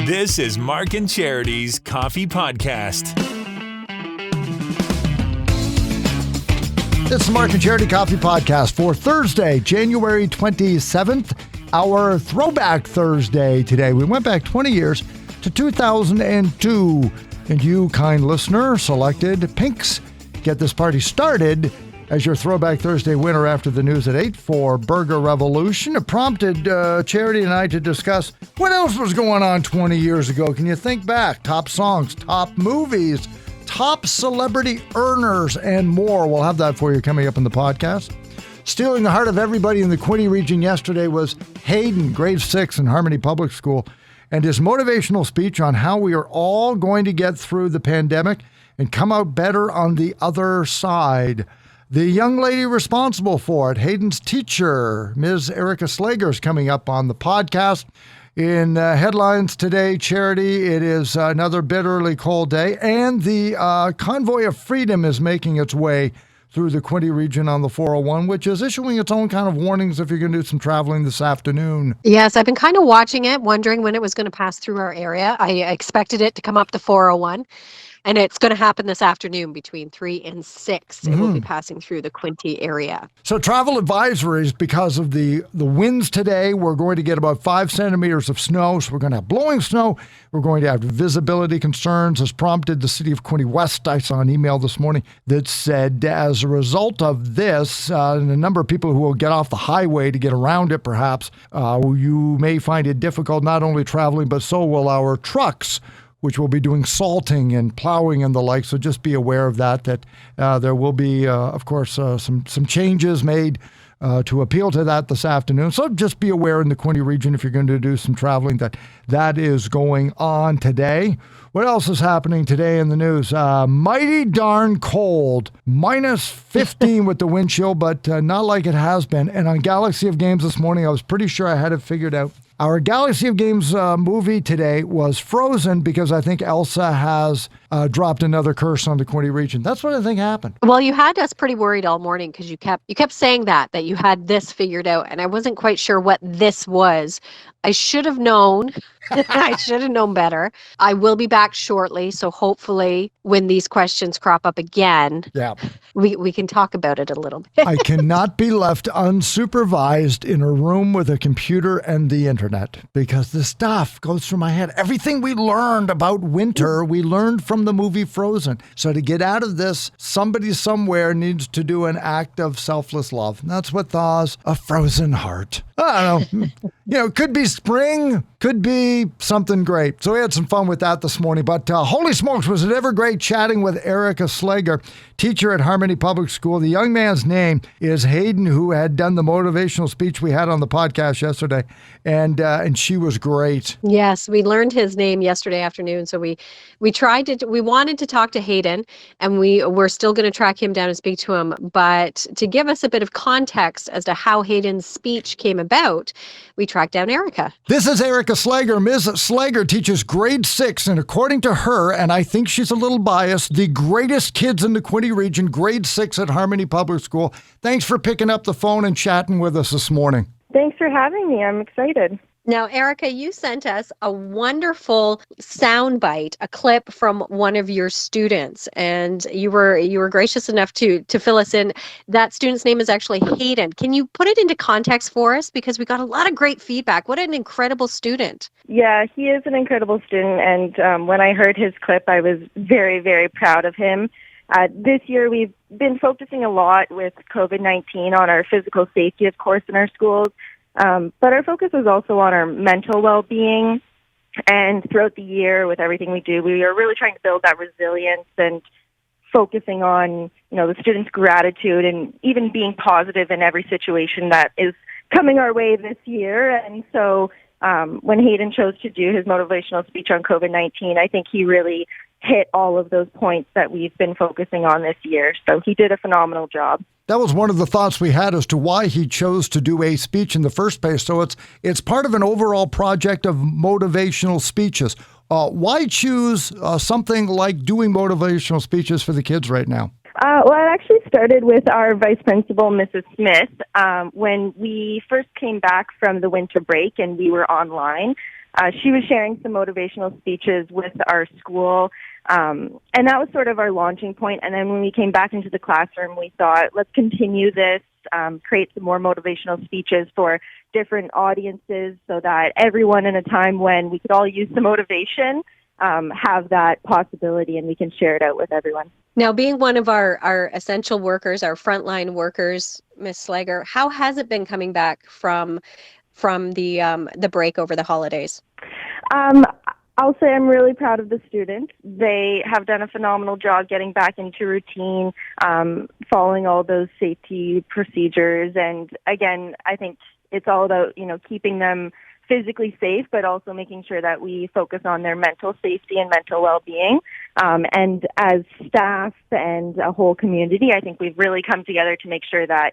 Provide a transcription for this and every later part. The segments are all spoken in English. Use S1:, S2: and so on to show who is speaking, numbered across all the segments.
S1: This is Mark and Charity's Coffee Podcast.
S2: It's the Mark and Charity Coffee Podcast for Thursday, January 27th, our Throwback Thursday today. We went back 20 years to 2002, and you, kind listener, selected Pink's Get This Party Started as your Throwback Thursday winner after the news at 8 for Burger Revolution. It prompted Charity and I to discuss what else was going on 20 years ago. Can you think back? Top songs, top movies, top celebrity earners, and more. We'll have that for you coming up in the podcast. Stealing the heart of everybody in the Quinte region yesterday was Hayden, grade 6 in Harmony Public School, and his motivational speech on how we are all going to get through the pandemic and come out better on the other side. The young lady responsible for it, Hayden's teacher, Ms. Erica Slager, is coming up on the podcast. In headlines today, Charity, it is another bitterly cold day, and the Convoy of Freedom is making its way through the Quinte region on the 401, which is issuing its own kind of warnings if you're going to do some traveling this afternoon.
S3: Yes, I've been kind of watching it, wondering when it was going to pass through our area. I expected it to come up the 401. And it's going to happen this afternoon between 3 and 6. It will be passing through the Quinte area.
S2: So travel advisories because of the winds today. We're going to get about 5 centimeters of snow. So we're going to have blowing snow. We're going to have visibility concerns, has prompted the city of Quinte West. I saw an email this morning that said as a result of this, and a number of people who will get off the highway to get around it perhaps, you may find it difficult not only traveling, but so will our trucks, which will be doing salting and plowing and the like. So just be aware of that there will be, of course, some changes made to appeal to that this afternoon. So just be aware in the Quinte region if you're going to do some traveling that is going on today. What else is happening today in the news? Mighty darn cold, minus 15 with the wind chill, but not like it has been. And on Galaxy of Games this morning, I was pretty sure I had it figured out. Our Galaxy of Games movie today was Frozen because I think Elsa has dropped another curse on the Quinte region. That's what I think happened.
S3: Well, you had us pretty worried all morning because you kept saying that you had this figured out, and I wasn't quite sure what this was. I should have known. I should have known better. I will be back shortly, so hopefully when these questions crop up again, we can talk about it a little bit.
S2: I cannot be left unsupervised in a room with a computer and the internet because this stuff goes through my head. Everything we learned about winter, we learned from the movie Frozen. So to get out of this, somebody somewhere needs to do an act of selfless love. And that's what thaws a frozen heart. I don't know. Could be spring, could be something great. So we had some fun with that this morning. But holy smokes, was it ever great chatting with Erica Slager, teacher at Harmony Public School. The young man's name is Hayden, who had done the motivational speech we had on the podcast yesterday. And she was great.
S3: Yes, we learned his name yesterday afternoon. So we wanted to talk to Hayden, and we're still going to track him down and speak to him. But to give us a bit of context as to how Hayden's speech came about, we tracked down Erica.
S2: This is Erica Slager. Ms. Slager teaches grade 6, and according to her, and I think she's a little biased, the greatest kids in the Quinte region, grade 6 at Harmony Public School. Thanks for picking up the phone and chatting with us this morning.
S4: Thanks for having me. I'm excited.
S3: Now, Erica, you sent us a wonderful soundbite, a clip from one of your students, and you were gracious enough to fill us in. That student's name is actually Hayden. Can you put it into context for us? Because we got a lot of great feedback. What an incredible student.
S4: Yeah, he is an incredible student, and when I heard his clip, I was very, very proud of him. This year, we've been focusing a lot with COVID-19 on our physical safety, of course, in our schools. But our focus is also on our mental well-being, and throughout the year with everything we do, we are really trying to build that resilience and focusing on, the students' gratitude and even being positive in every situation that is coming our way this year. And so when Hayden chose to do his motivational speech on COVID-19, I think he really hit all of those points that we've been focusing on this year. So he did a phenomenal job.
S2: That was one of the thoughts we had as to why he chose to do a speech in the first place. So it's part of an overall project of motivational speeches. Why choose something like doing motivational speeches for the kids right now?
S4: Well, it actually started with our vice principal, Mrs. Smith, when we first came back from the winter break and we were online. she was sharing some motivational speeches with our school. And that was sort of our launching point. And then when we came back into the classroom, we thought, let's continue this, create some more motivational speeches for different audiences so that everyone in a time when we could all use some motivation, have that possibility and we can share it out with everyone.
S3: Now, being one of our essential workers, our frontline workers, Ms. Slager, how has it been coming back from the break over the holidays?
S4: I'll say I'm really proud of the students. They have done a phenomenal job getting back into routine, following all those safety procedures. And again, I think it's all about, keeping them physically safe, but also making sure that we focus on their mental safety and mental well-being. And as staff and a whole community, I think we've really come together to make sure that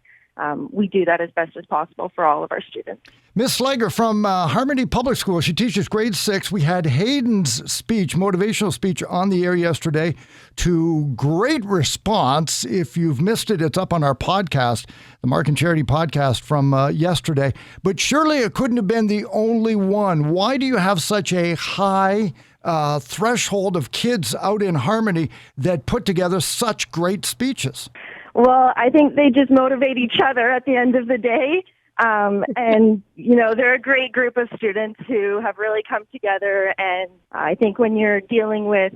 S4: we do that as best as possible for all of our students.
S2: Miss Slager from Harmony Public School, she teaches grade 6. We had Hayden's speech, motivational speech, on the air yesterday to great response. If you've missed it, it's up on our podcast, the Mark and Charity podcast from yesterday. But surely it couldn't have been the only one. Why do you have such a high threshold of kids out in Harmony that put together such great speeches?
S4: Well, I think they just motivate each other at the end of the day. And, they're a great group of students who have really come together. And I think when you're dealing with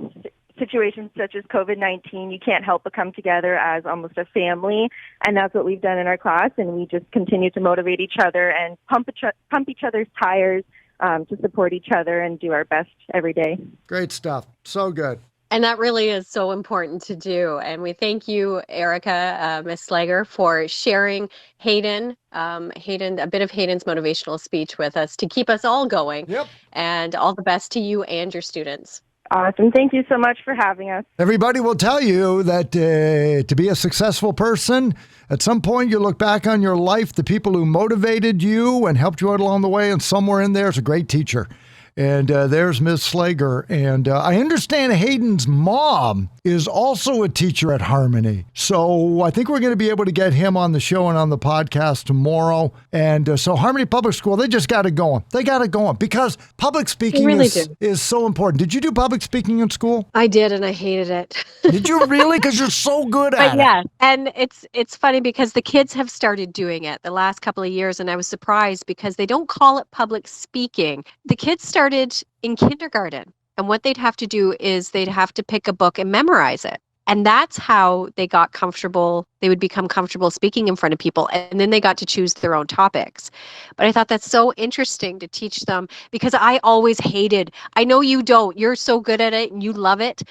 S4: situations such as COVID-19, you can't help but come together as almost a family. And that's what we've done in our class. And we just continue to motivate each other and pump each other's tires to support each other and do our best every day.
S2: Great stuff. So good.
S3: And that really is so important to do. And we thank you, Erica, Ms. Slager, for sharing Hayden, a bit of Hayden's motivational speech with us to keep us all going.
S2: Yep.
S3: And all the best to you and your students.
S4: Awesome. Thank you so much for having us.
S2: Everybody will tell you that to be a successful person, at some point you look back on your life, the people who motivated you and helped you out along the way, and somewhere in there is a great teacher. And there's Ms. Slager. And I understand Hayden's mom is also a teacher at Harmony. So I think we're going to be able to get him on the show and on the podcast tomorrow. And so Harmony Public School, they just got it going. They got it going because public speaking is so important. Did you do public speaking in school?
S3: I did, and I hated it.
S2: Did you really? Because you're so good at it.
S3: Yeah, and it's funny because the kids have started doing it the last couple of years, and I was surprised because they don't call it public speaking. The kids started in kindergarten, and what they'd have to do is they'd have to pick a book and memorize it. And that's how they got comfortable. They would become comfortable speaking in front of people, and then they got to choose their own topics. But I thought that's so interesting to teach them because I always hated, I know you don't, you're so good at it and you love it.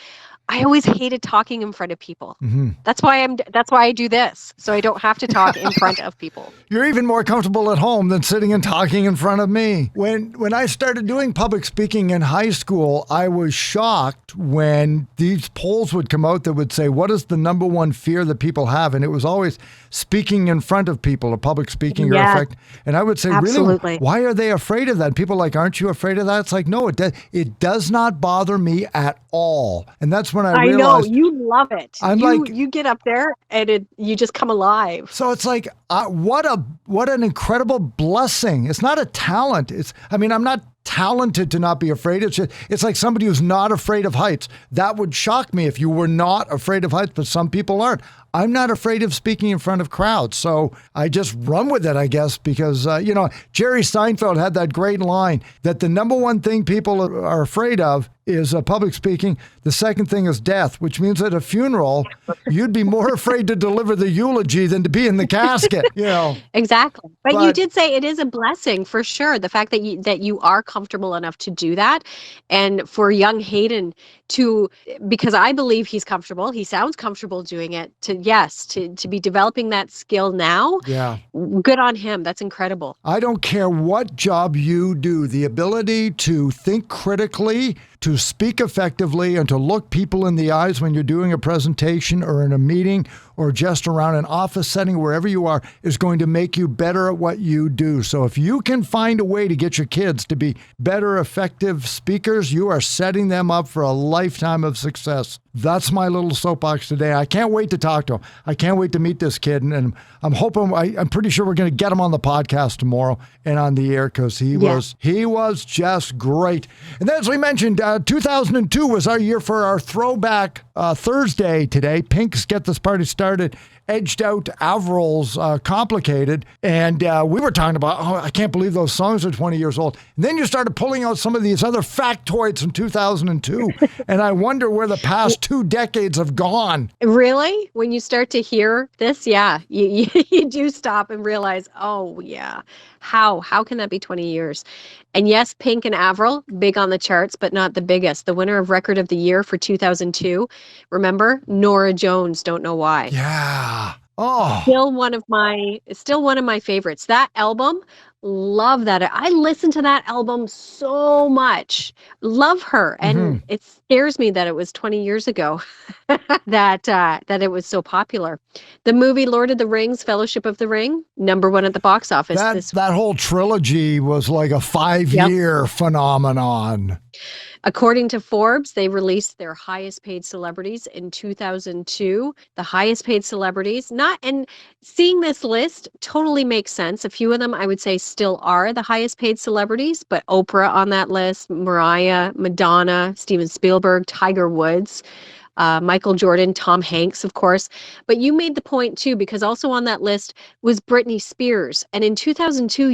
S3: I always hated talking in front of people. Mm-hmm. That's why I do this. So I don't have to talk in front of people.
S2: You're even more comfortable at home than sitting and talking in front of me. When I started doing public speaking in high school, I was shocked when these polls would come out that would say, what is the number one fear that people have? And it was always speaking in front of people or public speaking or effect. And I would say,
S3: absolutely.
S2: Really, why are they afraid of that? People are like, aren't you afraid of that? It's like, no, it does not bother me at all. And that's when I realized,
S3: know you love it. You get up there and you just come alive.
S2: So it's like, what an incredible blessing. It's not a talent. I'm not talented to not be afraid. It's like somebody who's not afraid of heights. That would shock me if you were not afraid of heights, but some people aren't. I'm not afraid of speaking in front of crowds. So I just run with it, I guess, because, Jerry Seinfeld had that great line that the number one thing people are afraid of is public speaking. The second thing is death, which means at a funeral, you'd be more afraid to deliver the eulogy than to be in the casket,
S3: Exactly. But you did say it is a blessing for sure. The fact that you are comfortable enough to do that. And for young Hayden because I believe he's comfortable, he sounds comfortable doing it, to be developing that skill now.
S2: Yeah.
S3: Good on him. That's incredible.
S2: I don't care what job you do, the ability to think critically, to speak effectively and to look people in the eyes when you're doing a presentation or in a meeting or just around an office setting, wherever you are, is going to make you better at what you do. So if you can find a way to get your kids to be better, effective speakers, you are setting them up for a lifetime of success. That's my little soapbox today. I can't wait to talk to him. I can't wait to meet this kid. And I'm hoping, I'm pretty sure we're going to get him on the podcast tomorrow and on the air because he was just great. And then, as we mentioned, 2002 was our year for our throwback Thursday today. Pink's Get This Party Started edged out Avril's Complicated. And we were talking about, I can't believe those songs are 20 years old. And then you started pulling out some of these other factoids from 2002. And I wonder where the past 2 decades have gone.
S3: Really? When you start to hear this, you do stop and realize, oh, yeah. How can that be 20 years? And yes, Pink and Avril, big on the charts, but not the biggest. The winner of Record of the Year for 2002, remember? Norah Jones, Don't Know Why.
S2: Yeah. Oh.
S3: Still one of my favorites. That album, love that. I listened to that album so much. Love her. And it scares me that it was 20 years ago that it was so popular. The movie Lord of the Rings, Fellowship of the Ring, #1 at the box office.
S2: That whole trilogy was like a 5-year phenomenon.
S3: According to Forbes, they released their highest paid celebrities in 2002. The highest paid celebrities, and seeing this list totally makes sense. A few of them I would say still are the highest paid celebrities, but Oprah on that list, Mariah, Madonna, Steven Spielberg, Tiger Woods, Michael Jordan, Tom Hanks, of course. But you made the point too, because also on that list was Britney Spears. And in 2002,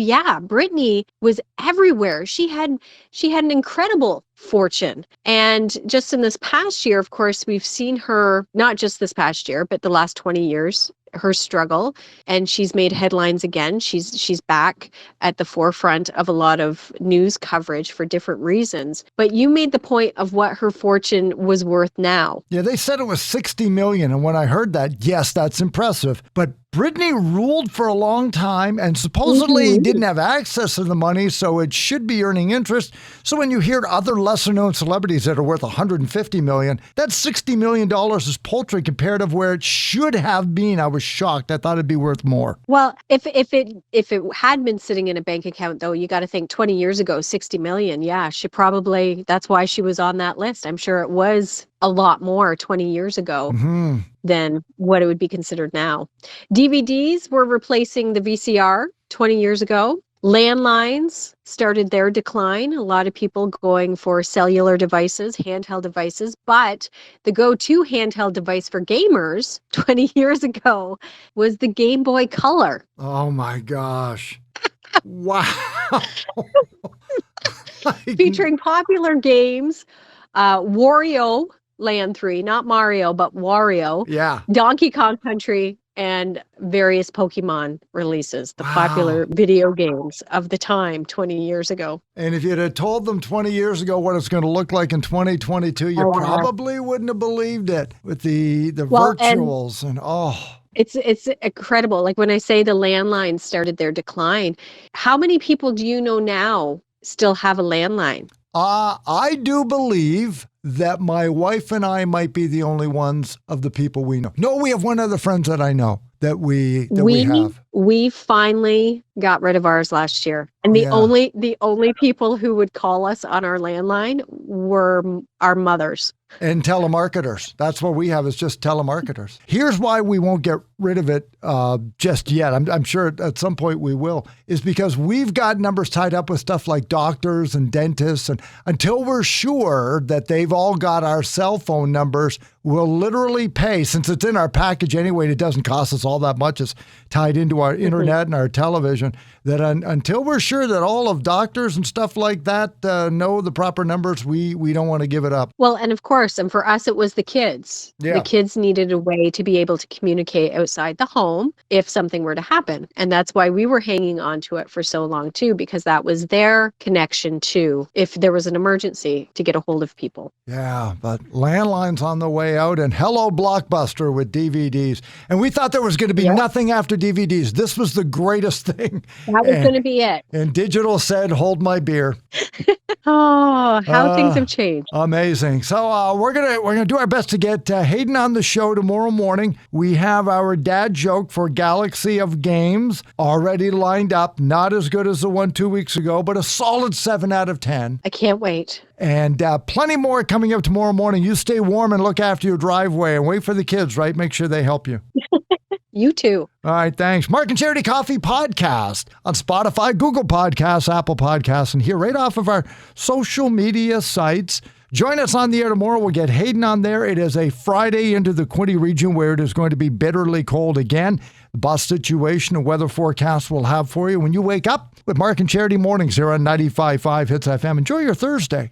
S3: Britney was everywhere. She had an incredible fortune. And just in this past year, of course, we've seen her, not just this past year, but the last 20 years, her struggle, and she's made headlines again. She's back at the forefront of a lot of news coverage for different reasons. But you made the point of what her fortune was worth now.
S2: Yeah, they said it was $60 million. And when I heard that, yes, that's impressive. But Britney ruled for a long time and supposedly didn't have access to the money, so it should be earning interest. So when you hear other lesser-known celebrities that are worth $150 million, that $60 million is paltry compared to where it should have been. I was shocked. I thought it'd be worth more.
S3: Well, if it had been sitting in a bank account, though, you got to think 20 years ago, 60 million. Yeah, that's why she was on that list. I'm sure it was a lot more 20 years ago than what it would be considered now. DVDs were replacing the VCR 20 years ago. Landlines started their decline. A lot of people going for cellular devices, handheld devices, but the go-to handheld device for gamers 20 years ago was the Game Boy Color.
S2: Oh my gosh. Wow.
S3: Featuring popular games, Wario Land 3, not Mario, but Wario.
S2: Yeah.
S3: Donkey Kong Country, and various Pokemon releases, the popular video games of the time 20 years ago.
S2: And if you'd have told them 20 years ago what it's going to look like in 2022, you probably wouldn't have believed it with the virtuals and
S3: It's incredible. Like when I say the landlines started their decline, how many people do you know now still have a landline?
S2: I do believe that my wife and I might be the only ones of the people we know. No, we have one other friends that I know that we have.
S3: We finally got rid of ours last year. And the only people who would call us on our landline were our mothers.
S2: And telemarketers. That's what we have, is just telemarketers. Here's why we won't get rid of it just yet. I'm sure at some point we will, is because we've got numbers tied up with stuff like doctors and dentists. And until we're sure that they've all got our cell phone numbers, we'll literally pay, since it's in our package anyway, and it doesn't cost us all that much. It's tied into our internet and our television, that until we're sure that all of doctors and stuff like that know the proper numbers, we don't want to give it up.
S3: Well, and of course, and for us, it was the kids.
S2: Yeah.
S3: The kids needed a way to be able to communicate outside the home if something were to happen. And that's why we were hanging on to it for so long too, because that was their connection to, if there was an emergency, to get a hold of people.
S2: Yeah, but landlines on the way out, and hello Blockbuster with DVDs. And we thought there was going to be nothing after DVDs. this was the greatest thing.
S3: That was going to be it.
S2: And digital said, hold my beer.
S3: Oh, how things have changed.
S2: Amazing. So we're gonna do our best to get Hayden on the show tomorrow morning. We have our dad joke for Galaxy of Games already lined up. Not as good as the one 2 weeks ago, but a solid 7 out of 10.
S3: I can't wait.
S2: And plenty more coming up tomorrow morning. You stay warm and look after your driveway and wait for the kids, right? Make sure they help you.
S3: You too.
S2: All right, thanks. Mark and Charity Coffee Podcast on Spotify, Google Podcasts, Apple Podcasts, and here right off of our social media sites. Join us on the air tomorrow. We'll get Hayden on there. It is a Friday into the Quinte region where it is going to be bitterly cold again. The bus situation and weather forecast we'll have for you when you wake up with Mark and Charity Mornings here on 95.5 Hits FM. Enjoy your Thursday.